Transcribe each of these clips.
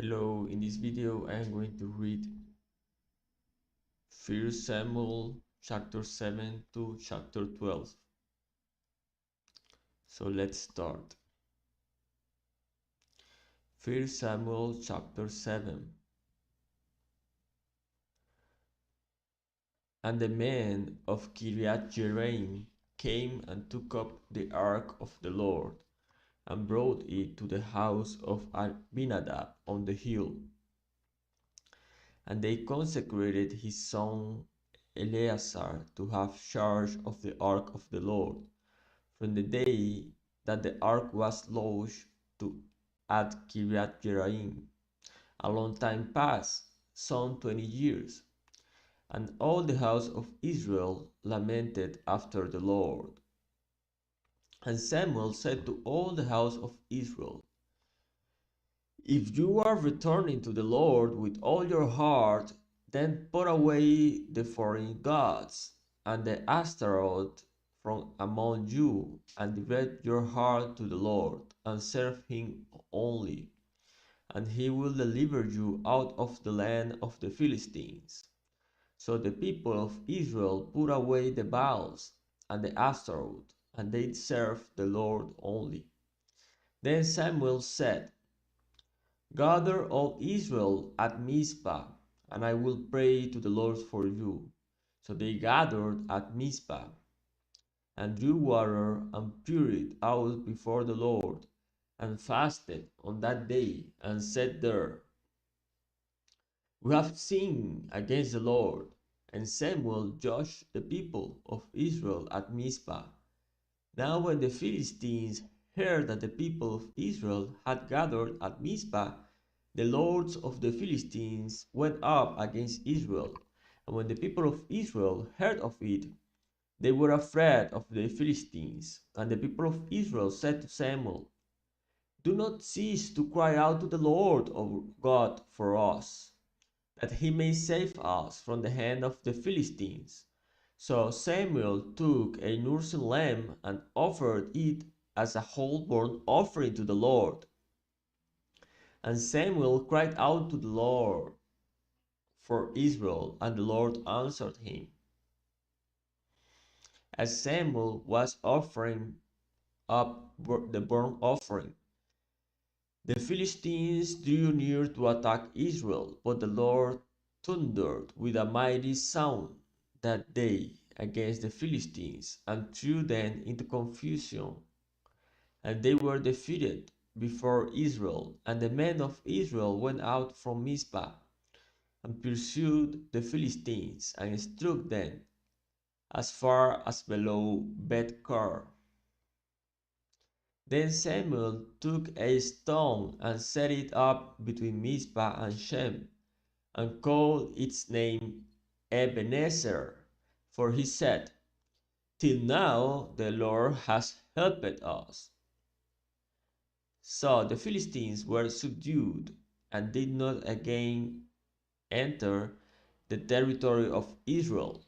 Hello, in this video I am going to read 1 Samuel chapter 7 to chapter 12. So let's start. 1 Samuel chapter 7. And the men of Kiriath-Jearim came and took up the ark of the Lord, and brought it to the house of Abinadab on the hill. And they consecrated his son Eleazar to have charge of the ark of the Lord, from the day that the ark was lodged at Kiriath-Jearim. A long time passed, some 20 years, and all the house of Israel lamented after the Lord. And Samuel said to all the house of Israel, If you are returning to the Lord with all your heart, then put away the foreign gods and the Ashtaroth from among you, and devote your heart to the Lord, and serve him only, and he will deliver you out of the land of the Philistines. So the people of Israel put away the Baals and the Ashtaroth, and they served the Lord only. Then Samuel said, Gather all Israel at Mizpah, and I will pray to the Lord for you. So they gathered at Mizpah, and drew water, and poured it out before the Lord, and fasted on that day, and said there, We have sinned against the Lord. And Samuel judged the people of Israel at Mizpah. Now when the Philistines heard that the people of Israel had gathered at Mizpah, the lords of the Philistines went up against Israel. And when the people of Israel heard of it, they were afraid of the Philistines. And the people of Israel said to Samuel, Do not cease to cry out to the Lord our God for us, that he may save us from the hand of the Philistines. So Samuel took a nursing lamb and offered it as a whole burnt offering to the Lord. And Samuel cried out to the Lord for Israel, and the Lord answered him. As Samuel was offering up the burnt offering, the Philistines drew near to attack Israel, but the Lord thundered with a mighty sound that day against the Philistines, and threw them into confusion, and they were defeated before Israel. And the men of Israel went out from Mizpah, and pursued the Philistines, and struck them as far as below Beth-kar. Then Samuel took a stone and set it up between Mizpah and Shem, and called its name Ebenezer, for he said, Till now the Lord has helped us. So the Philistines were subdued, and did not again enter the territory of Israel.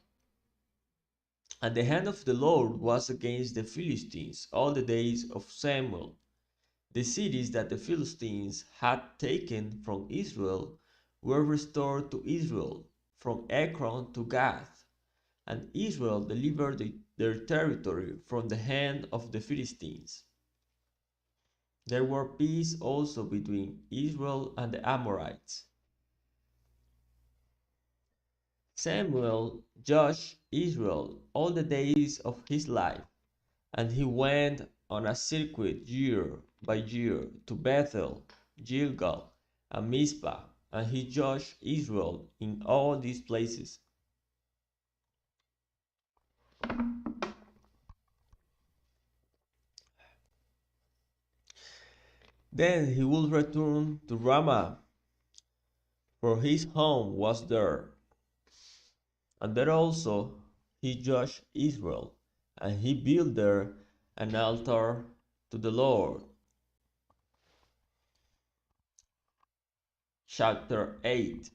And the hand of the Lord was against the Philistines all the days of Samuel. The cities that the Philistines had taken from Israel were restored to Israel, from Ekron to Gath, and Israel delivered their territory from the hand of the Philistines. There were peace also between Israel and the Amorites. Samuel judged Israel all the days of his life, and he went on a circuit year by year to Bethel, Gilgal, and Mizpah, and he judged Israel in all these places. Then he would return to Ramah, for his home was there. And there also he judged Israel, and he built there an altar to the Lord. Chapter 8.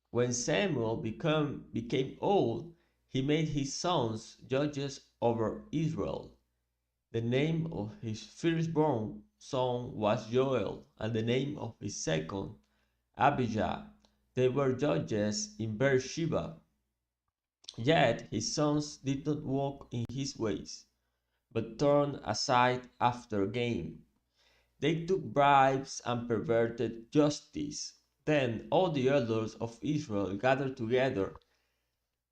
When Samuel became old, he made his sons judges over Israel. The name of his firstborn son was Joel, and the name of his second, Abijah. They were judges in Beersheba. Yet his sons did not walk in his ways, but turned aside after gain. They took bribes and perverted justice. Then all the elders of Israel gathered together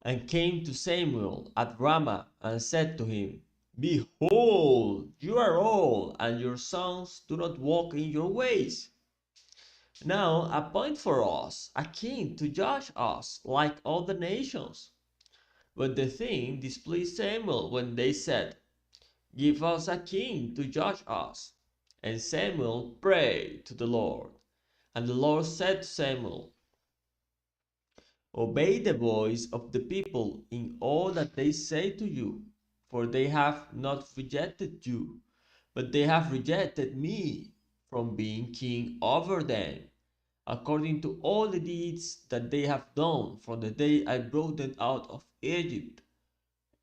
and came to Samuel at Ramah and said to him, Behold, you are old, and your sons do not walk in your ways. Now appoint for us a king to judge us like all the nations. But the thing displeased Samuel when they said, Give us a king to judge us. And Samuel prayed to the Lord. And the Lord said to Samuel, Obey the voice of the people in all that they say to you, for they have not rejected you, but they have rejected me from being king over them, according to all the deeds that they have done from the day I brought them out of Egypt,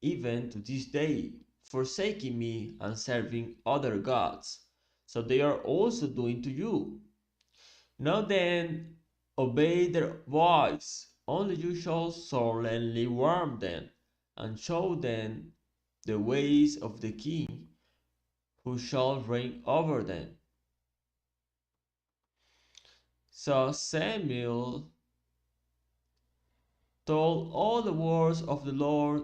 even to this day, forsaking me and serving other gods. So they are also doing to you. Now then, obey their voice. Only you shall solemnly warn them, and show them the ways of the king who shall reign over them. So Samuel told all the words of the Lord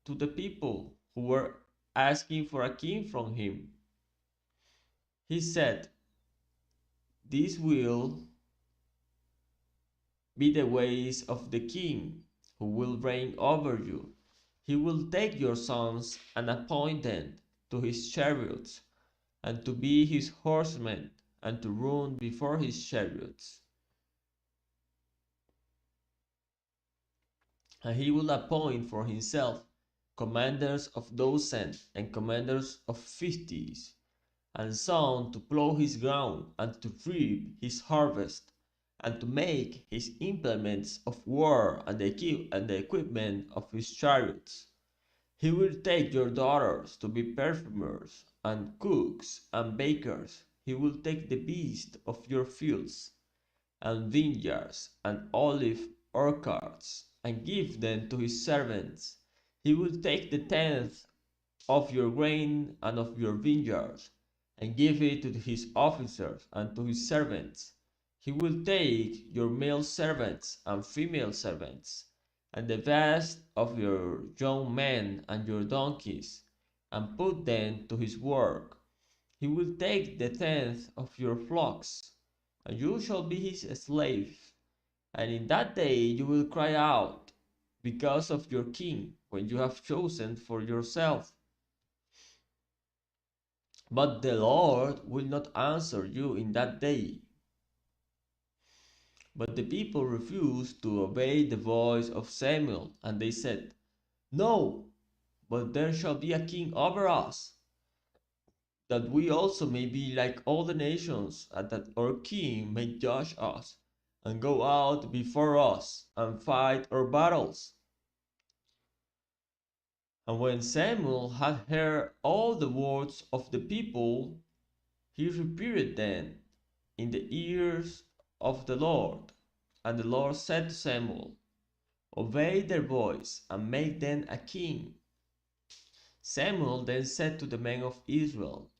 to the people who were asking for a king from him. He said, This will be the ways of the king who will reign over you. He will take your sons and appoint them to his chariots, and to be his horsemen, and to run before his chariots. And he will appoint for himself commanders of thousands and commanders of fifties, and some to plow his ground, and to reap his harvest, and to make his implements of war and the equipment of his chariots. He will take your daughters to be perfumers, and cooks, and bakers. He will take the beasts of your fields, and vineyards, and olive orchards, and give them to his servants. He will take the tenth of your grain and of your vineyards, and give it to his officers and to his servants. He will take your male servants and female servants, and the best of your young men and your donkeys, and put them to his work. He will take the tenth of your flocks, and you shall be his slave. And in that day you will cry out because of your king, when you have chosen for yourself. But the Lord will not answer you in that day. But the people refused to obey the voice of Samuel, and they said, No, but there shall be a king over us, that we also may be like all the nations, and that our king may judge us, and go out before us, and fight our battles. And when Samuel had heard all the words of the people, he repeated them in the ears of the Lord. And the Lord said to Samuel, Obey their voice, and make them a king. Samuel then said to the men of Israel,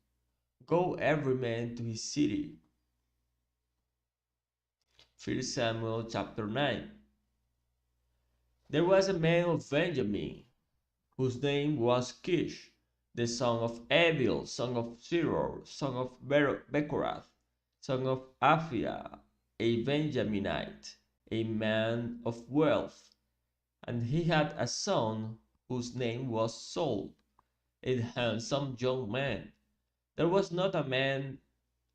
Go every man to his city. 1 Samuel chapter 9. There was a man of Benjamin, whose name was Kish, the son of Abiel, son of Zeror, son of Bechorath, son of Aphiah, a Benjaminite, a man of wealth. And he had a son whose name was Saul, a handsome young man. There was not a man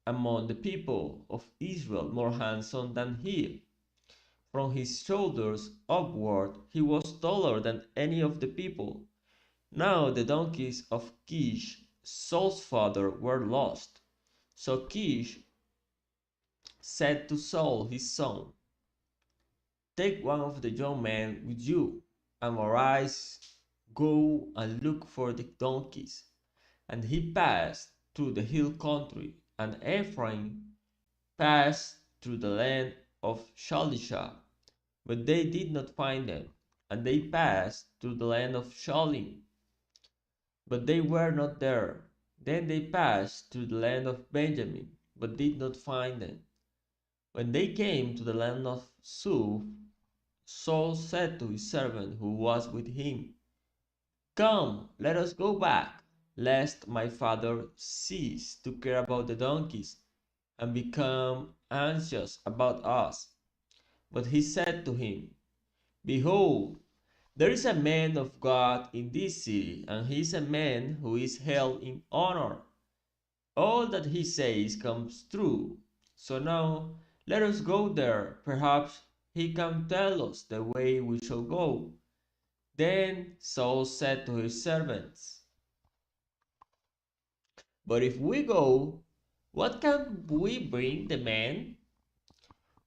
among the people of Israel more handsome than he. From his shoulders upward he was taller than any of the people. Now the donkeys of Kish, Saul's father, were lost. So Kish said to Saul his son, Take one of the young men with you, and arise, go and look for the donkeys. And he passed through the hill country, and Ephraim passed through the land of Shalisha, but they did not find them. And they passed through the land of Shalim, but they were not there. Then they passed through the land of Benjamin, but did not find them. When they came to the land of Zuph, Saul said to his servant who was with him, "Come, let us go back, lest my father cease to care about the donkeys and become anxious about us." But he said to him, "Behold, there is a man of God in this city, and he is a man who is held in honor. All that he says comes true. So now let us go there. Perhaps he can tell us the way we shall go." Then Saul said to his servants, "But if we go, what can we bring the man?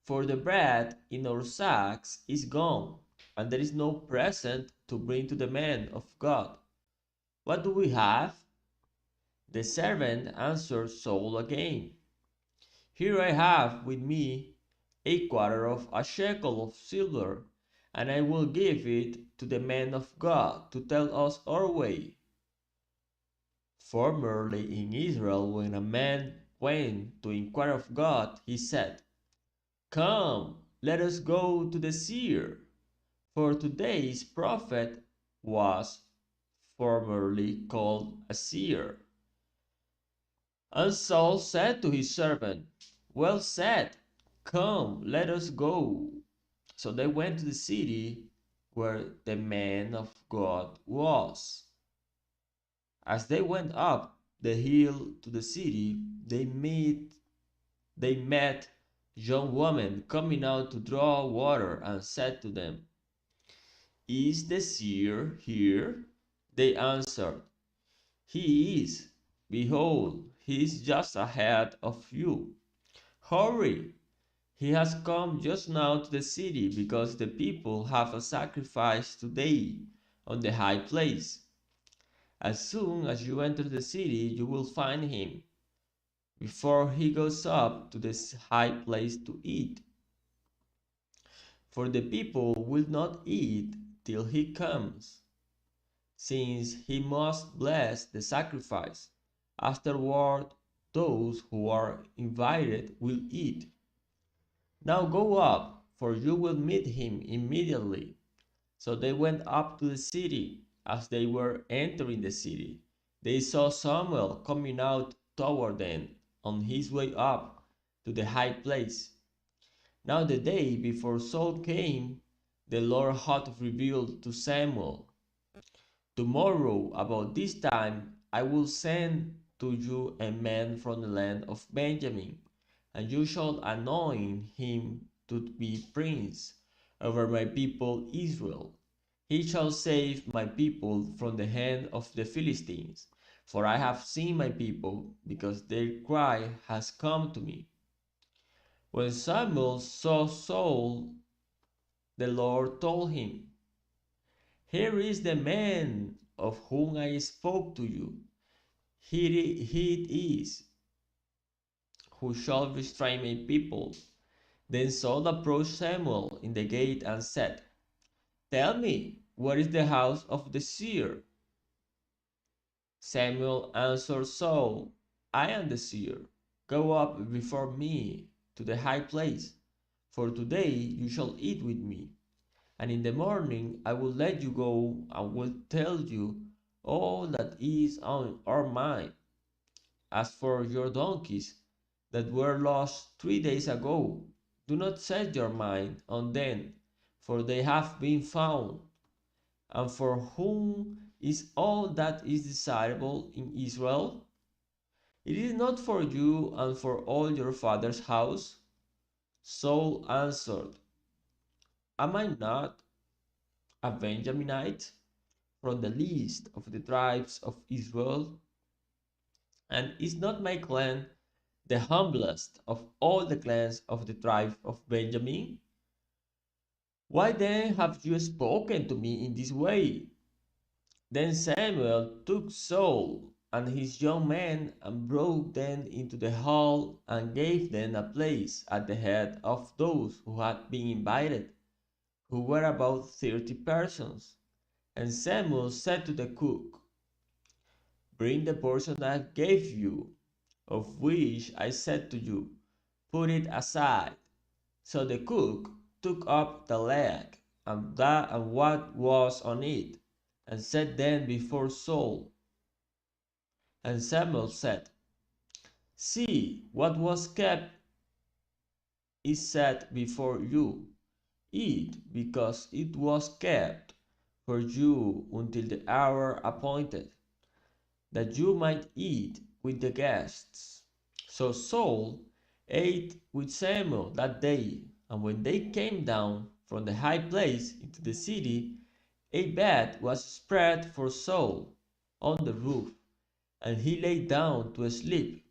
For the bread in our sacks is gone, and there is no present to bring to the man of God. What do we have?" The servant answered Saul again, "Here I have with me a quarter of a shekel of silver, and I will give it to the man of God to tell us our way." Formerly in Israel, when a man went to inquire of God, he said, "Come, let us go to the seer," for today's prophet was formerly called a seer. And Saul said to his servant, "Well said, come, let us go." So they went to the city where the man of God was. As they went up the hill to the city, they met young women coming out to draw water, and said to them, "Is the seer here?" They answered, "He is. Behold, he is just ahead of you. Hurry! He has come just now to the city, because the people have a sacrifice today on the high place. As soon as you enter the city, you will find him, before he goes up to this high place to eat. For the people will not eat till he comes, since he must bless the sacrifice. Afterward, those who are invited will eat. Now go up, for you will meet him immediately." So they went up to the city. As they were entering the city, they saw Samuel coming out toward them on his way up to the high place. Now the day before Saul came, the Lord had revealed to Samuel, "Tomorrow about this time I will send to you a man from the land of Benjamin, and you shall anoint him to be prince over my people Israel. He shall save my people from the hand of the Philistines, for I have seen my people, because their cry has come to me." When Samuel saw Saul, the Lord told him, "Here is the man of whom I spoke to you. He it is who shall restrain my people." Then Saul approached Samuel in the gate and said, "Tell me, where is the house of the seer?" Samuel answered Saul, "I am the seer. Go up before me to the high place, for today you shall eat with me, and in the morning I will let you go and will tell you all that is on our mind. As for your donkeys that were lost 3 days ago, do not set your mind on them, for they have been found. And for whom is all that is desirable in Israel? It is not for you and for all your father's house?" Saul answered, "Am I not a Benjaminite, from the least of the tribes of Israel? And is not my clan the humblest of all the clans of the tribe of Benjamin? Why then have you spoken to me in this way?" Then Samuel took Saul and his young men and brought them into the hall and gave them a place at the head of those who had been invited, who were about 30 persons. And Samuel said to the cook, "Bring the portion I gave you, of which I said to you, put it aside." So the cook took up the leg and that and what was on it, and set them before Saul. And Samuel said, "See, what was kept is set before you. Eat, because it was kept for you until the hour appointed, that you might eat with the guests." So Saul ate with Samuel that day, and when they came down from the high place into the city, a bed was spread for Saul on the roof, and he lay down to sleep.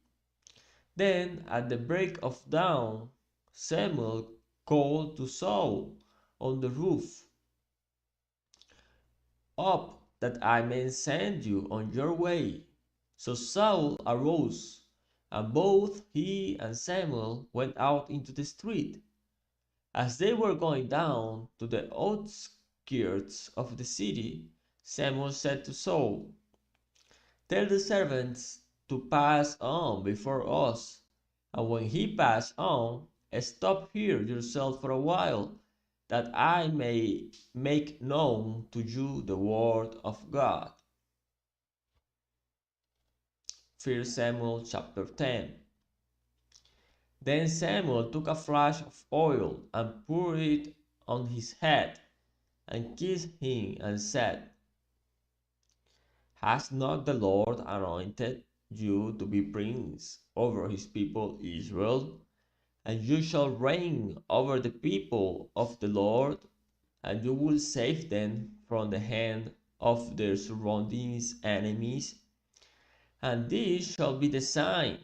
Then at the break of dawn, Samuel called to Saul on the roof, "Up, that I may send you on your way." So Saul arose, and both he and Samuel went out into the street. As they were going down to the outskirts of the city, Samuel said to Saul, "Tell the servants to pass on before us, and when he pass on, stop here yourself for a while, that I may make known to you the word of God." 1 Samuel chapter 10. Then Samuel took a flask of oil and poured it on his head, and kissed him, and said, "Has not the Lord anointed you to be prince over his people Israel? And you shall reign over the people of the Lord, and you will save them from the hand of their surrounding enemies. And this shall be the sign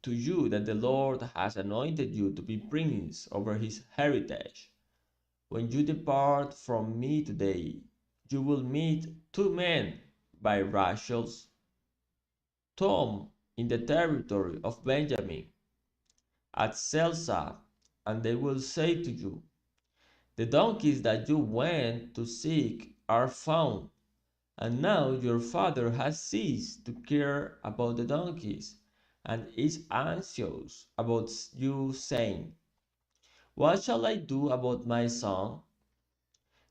to you that the Lord has anointed you to be prince over his heritage. When you depart from me today, you will meet two men by Rachel's tomb in the territory of Benjamin at Selsa, and they will say to you, 'The donkeys that you went to seek are found.' And now your father has ceased to care about the donkeys, and is anxious about you, saying, 'What shall I do about my son?'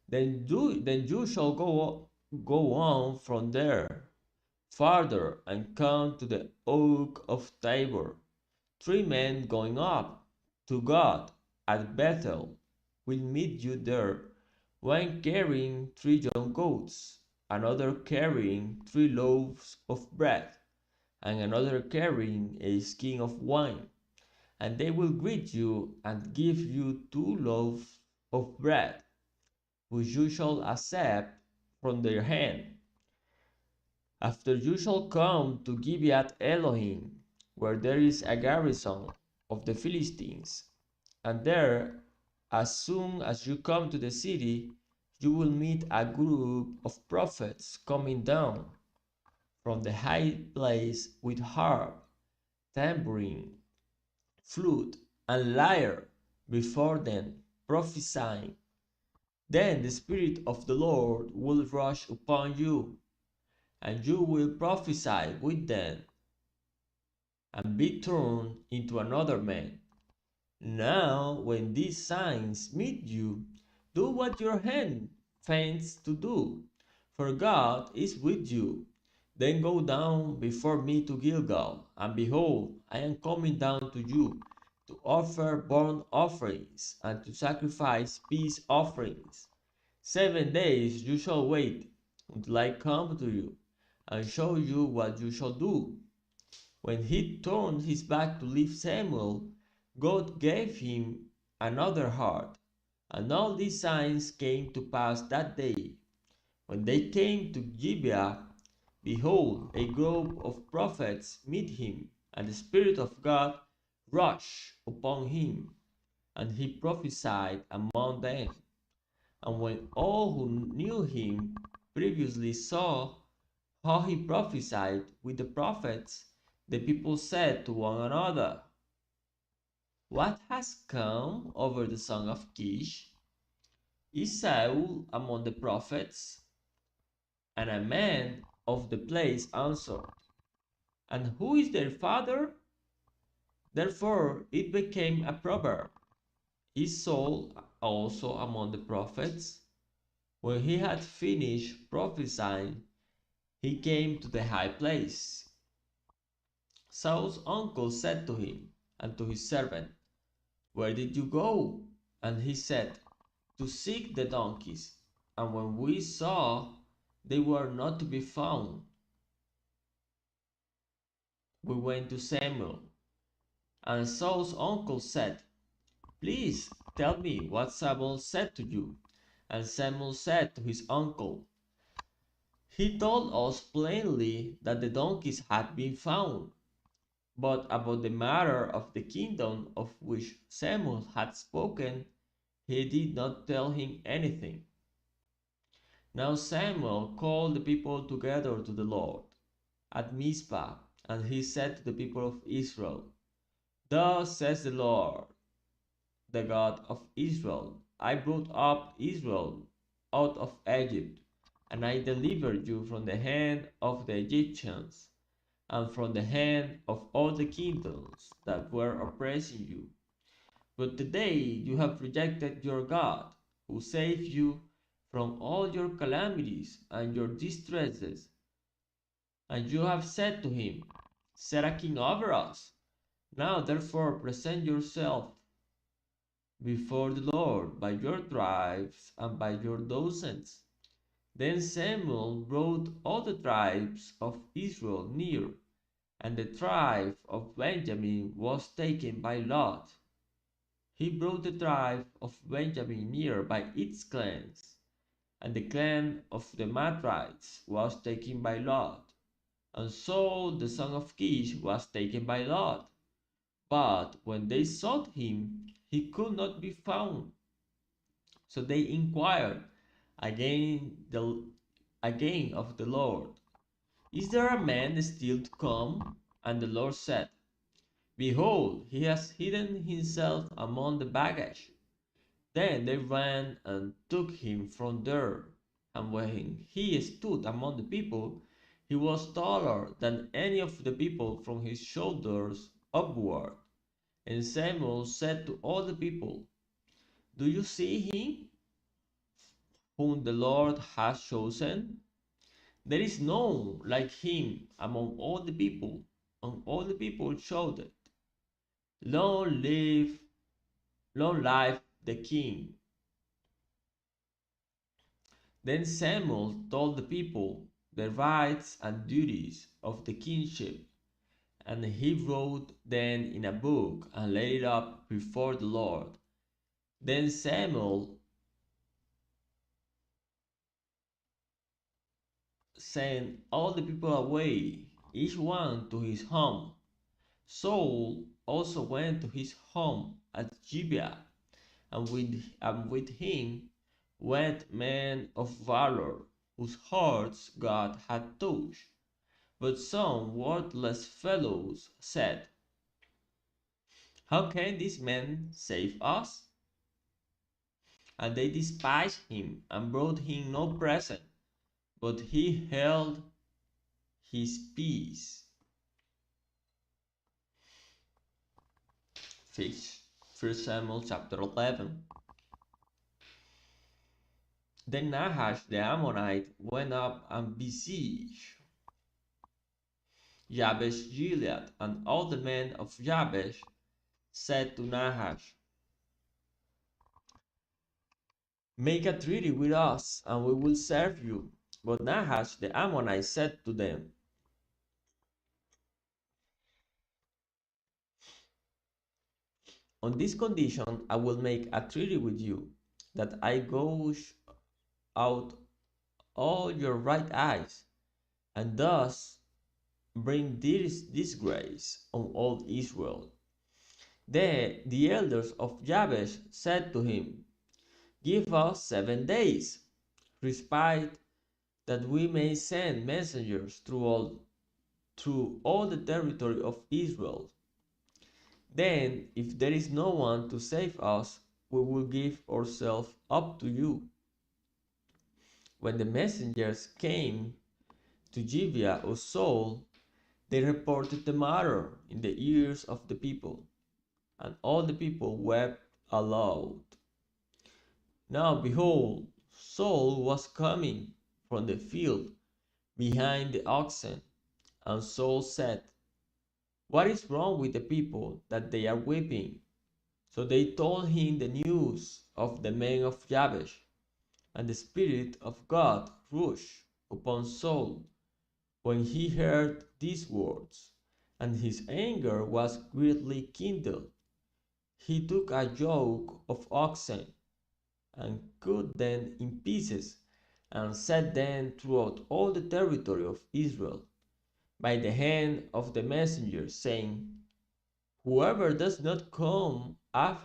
Then you shall go on from there farther, and come to the oak of Tabor. 3 men going up to God at Bethel will meet you there, one carrying 3 young goats, another carrying 3 loaves of bread, and another carrying a skin of wine. And they will greet you and give you 2 loaves of bread, which you shall accept from their hand. After you shall come to Gibeat Elohim, where there is a garrison of the Philistines, and there, as soon as you come to the city, you will meet a group of prophets coming down from the high place with harp, tambourine, flute, and lyre before them, prophesying. Then the Spirit of the Lord will rush upon you, and you will prophesy with them, and be turned into another man. Now, when these signs meet you, do what your hand faints to do, for God is with you. Then go down before me to Gilgal, and behold, I am coming down to you to offer burnt offerings and to sacrifice peace offerings. 7 days you shall wait until I come to you and show you what you shall do." When he turned his back to leave Samuel, God gave him another heart. And all these signs came to pass that day. When they came to Gibeah, behold, a group of prophets met him, and the Spirit of God rushed upon him, and he prophesied among them. And when all who knew him previously saw how he prophesied with the prophets, the people said to one another, "What has come over the son of Kish? Is Saul among the prophets?" And a man of the place answered, "And who is their father?" Therefore it became a proverb, "Is Saul also among the prophets?" When he had finished prophesying, he came to the high place. Saul's uncle said to him and to his servant, "Where did you go?" And he said, "To seek the donkeys. And when we saw they were not to be found, we went to Samuel." And Saul's uncle said, "Please tell me what Samuel said to you." And Samuel said to his uncle, "He told us plainly that the donkeys had been found, but about the matter of the kingdom of which Samuel had spoken, he did not tell him anything." Now Samuel called the people together to the Lord at Mizpah, and he said to the people of Israel, "Thus says the Lord, the God of Israel, I brought up Israel out of Egypt, and I delivered you from the hand of the Egyptians, and from the hand of all the kingdoms that were oppressing you. But today you have rejected your God, who saved you from all your calamities and your distresses, and you have said to him, 'Set a king over us.' Now therefore present yourself before the Lord by your tribes and by your dozens." Then Samuel brought all the tribes of Israel near, and the tribe of Benjamin was taken by lot. He brought the tribe of Benjamin near by its clans, and the clan of the Matrites was taken by lot, and Saul the son of Kish was taken by lot. But when they sought him, he could not be found. So they inquired again of the Lord, "Is there a man still to come?" And the Lord said, "Behold, he has hidden himself among the baggage." Then they ran and took him from there. And when he stood among the people, he was taller than any of the people from his shoulders upward. And Samuel said to all the people, "Do you see him whom the Lord has chosen? There is none like him among all the people." And all the people shouted, "Long live, long life the king." Then Samuel told the people the rights and duties of the kingship, and he wrote them in a book and laid it up before the Lord. Then Samuel sent all the people away, each one to his home. Saul also went to his home at Gibeah, and with him went men of valor, whose hearts God had touched. But some worthless fellows said, "How can this man save us?" And they despised him and brought him no present, but he held his peace. First Samuel chapter 11. Then Nahash the Ammonite went up and besieged Jabesh Gilead, and all the men of Jabesh said to Nahash, "Make a treaty with us, and we will serve you." But Nahash the Ammonite said to them, "On this condition I will make a treaty with you, that I gouge out all your right eyes, and thus bring this disgrace on all Israel." The elders of Jabesh said to him, "Give us 7 days respite that we may send messengers through all the territory of Israel. Then, if there is no one to save us, we will give ourselves up to you." When the messengers came to Gibeah of Saul, they reported the matter in the ears of the people, and all the people wept aloud. Now behold, Saul was coming from the field behind the oxen, and Saul said, "What is wrong with the people that they are weeping?" So they told him the news of the men of Jabesh, and the Spirit of God rushed upon Saul when he heard these words, and his anger was greatly kindled. He took a yoke of oxen and cut them in pieces, and set them throughout all the territory of Israel by the hand of the messengers, saying, "Whoever does not come out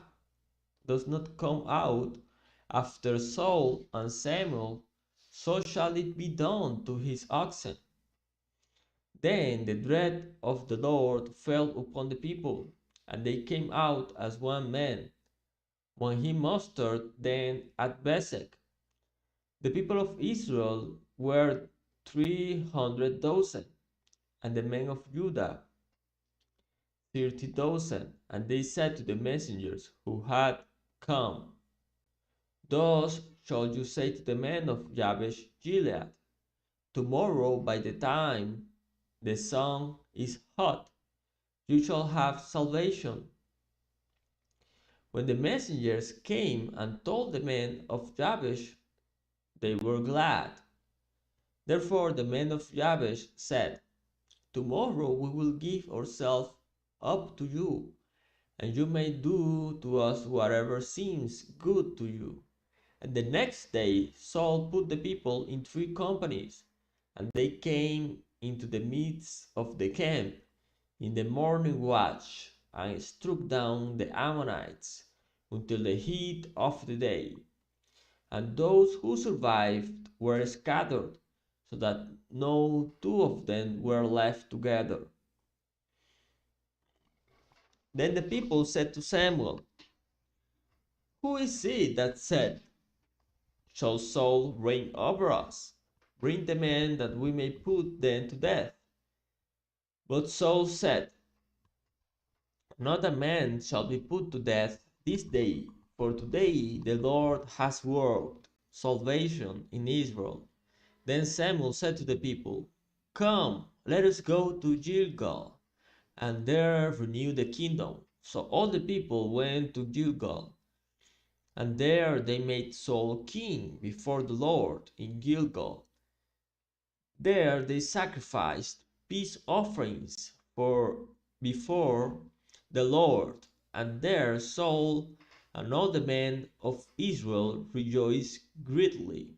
after Saul and Samuel, so shall it be done to his oxen." Then the dread of the Lord fell upon the people, and they came out as one man, when he mustered them at Bezek. The people of Israel were 300,000, and the men of Judah 30,000. And they said to the messengers who had come, "Thus shall you say to the men of Jabesh Gilead, Tomorrow by the time the sun is hot, you shall have salvation." When the messengers came and told the men of Jabesh, they were glad. Therefore the men of Jabesh said, "Tomorrow we will give ourselves up to you, and you may do to us whatever seems good to you." And the next day Saul put the people in 3 companies, and they came into the midst of the camp in the morning watch, and struck down the Ammonites until the heat of the day. And those who survived were scattered, so that no two of them were left together. Then the people said to Samuel, "Who is it that said, Shall Saul reign over us? Bring the men that we may put them to death." But Saul said, "Not a man shall be put to death this day, for today the Lord has worked salvation in Israel." Then Samuel said to the people, "Come, let us go to Gilgal, and there renew the kingdom." So all the people went to Gilgal, and there they made Saul king before the Lord in Gilgal. There they sacrificed peace offerings for before the Lord, and there Saul and all the men of Israel rejoiced greatly.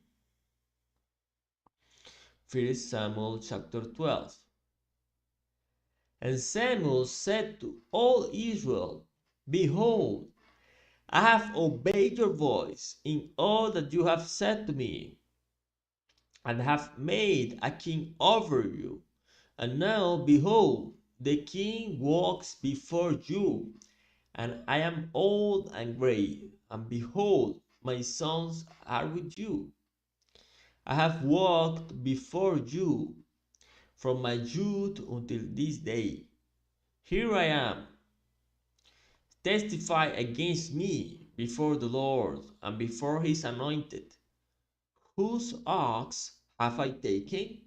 1 Samuel chapter 12. And Samuel said to all Israel, "Behold, I have obeyed your voice in all that you have said to me, and have made a king over you. And now, behold, the king walks before you, and I am old and gray, and behold, my sons are with you. I have walked before you from my youth until this day. Here I am. Testify against me before the Lord and before his anointed. Whose ox have I taken?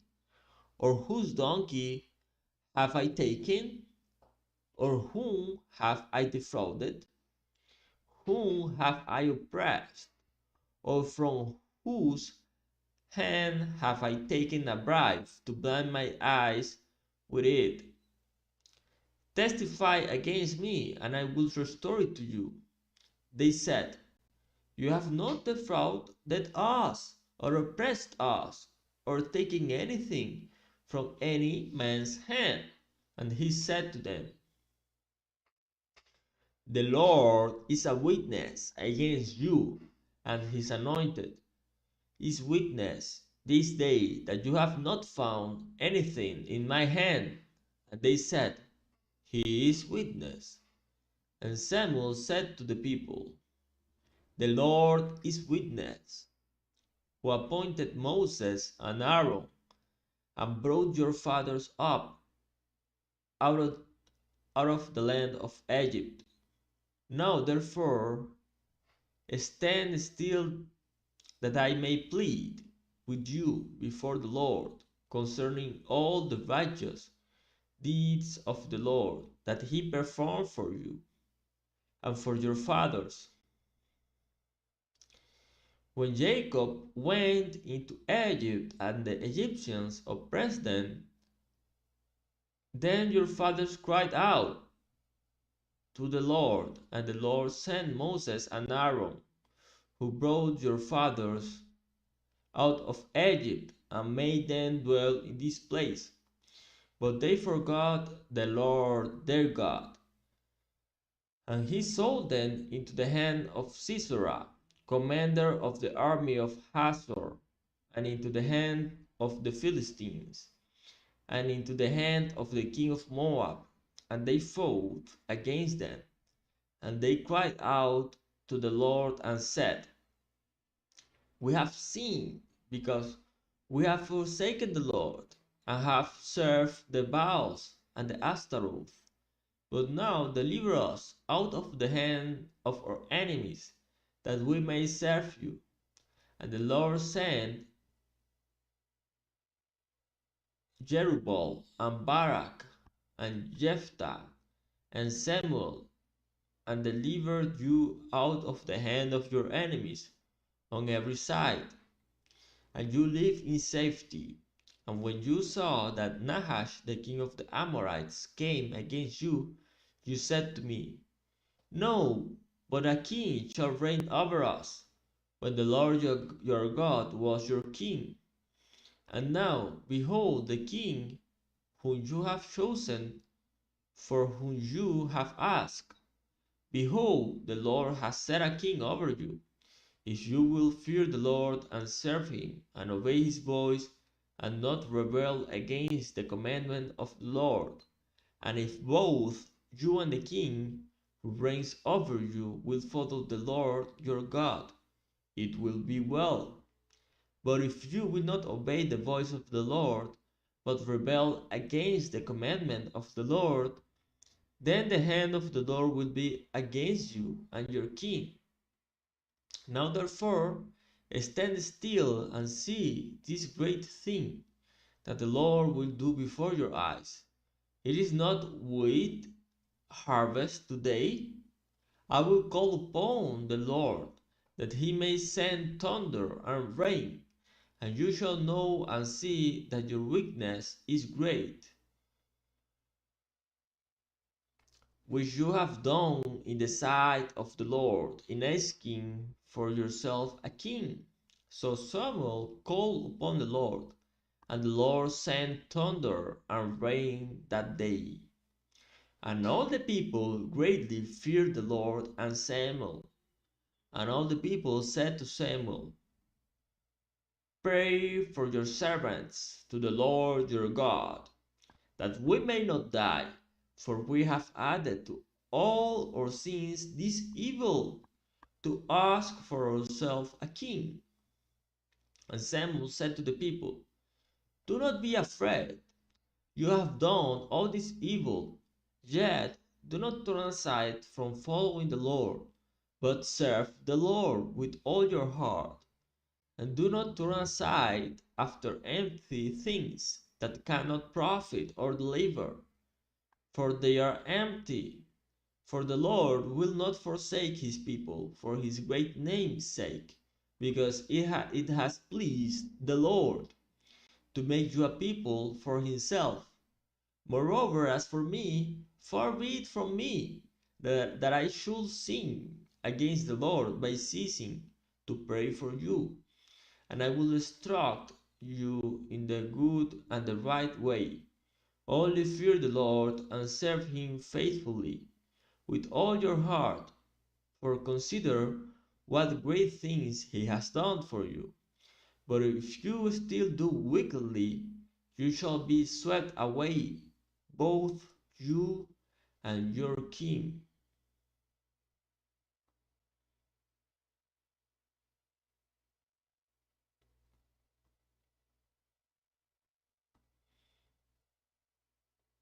Or whose donkey have I taken? Or whom have I defrauded? Whom have I oppressed? Or from whose hand have I taken a bribe to blind my eyes with it? Testify against me, and I will restore it to you." They said, "You have not defrauded us, or oppressed us, or taken anything from any man's hand." And he said to them, "The Lord is a witness against you, and his anointed is witness this day that you have not found anything in my hand? And they said, He is witness. And Samuel said to the people, The Lord is witness, who appointed Moses and Aaron, and brought your fathers up out of, out of the land of Egypt. Now therefore stand still, that I may plead with you before the Lord concerning all the righteous deeds of the Lord that he performed for you and for your fathers. When Jacob went into Egypt and the Egyptians oppressed them, then your fathers cried out to the Lord, and the Lord sent Moses and Aaron, who brought your fathers out of Egypt and made them dwell in this place. But they forgot the Lord their God, and he sold them into the hand of Sisera, commander of the army of Hazor, and into the hand of the Philistines, and into the hand of the king of Moab, and they fought against them. And they cried out to the Lord and said, We have sinned, because we have forsaken the Lord, and have served the Baals and the Ashtaroth. But now deliver us out of the hand of our enemies, that we may serve you. And the Lord sent Jerubbaal and Barak and Jephthah and Samuel, and delivered you out of the hand of your enemies on every side, and you live in safety. And when you saw that Nahash the king of the Amorites came against you, you said to me, No, but a king shall reign over us, when the Lord your God was your king. And now, behold, the king whom you have chosen, for whom you have asked, behold, the Lord has set a king over you. If you will fear the Lord and serve him, and obey his voice, and not rebel against the commandment of the Lord, and if both you and the king who reigns over you will follow the Lord your God, it will be well. But if you will not obey the voice of the Lord, but rebel against the commandment of the Lord, then the hand of the Lord will be against you and your king. Now therefore stand still and see this great thing that the Lord will do before your eyes. It is not wheat harvest today. I will call upon the Lord, that he may send thunder and rain, and you shall know and see that your weakness is great, which you have done in the sight of the Lord, in asking for yourself a king. So Samuel called upon the Lord, and the Lord sent thunder and rain that day. And all the people greatly feared the Lord and Samuel. And all the people said to Samuel, Pray for your servants to the Lord your God, that we may not die, for we have added to all our sins this evil, to ask for ourselves a king. And Samuel said to the people, Do not be afraid. You have done all this evil, yet do not turn aside from following the Lord, but serve the Lord with all your heart, and do not turn aside after empty things that cannot profit or deliver, for they are empty. For the Lord will not forsake his people for his great name's sake, because it has pleased the Lord to make you a people for himself. Moreover, as for me, far be it from me that I should sin against the Lord by ceasing to pray for you, and I will instruct you in the good and the right way. Only fear the Lord and serve him faithfully with all your heart, for consider what great things he has done for you. But if you still do wickedly, you shall be swept away, both you and your king.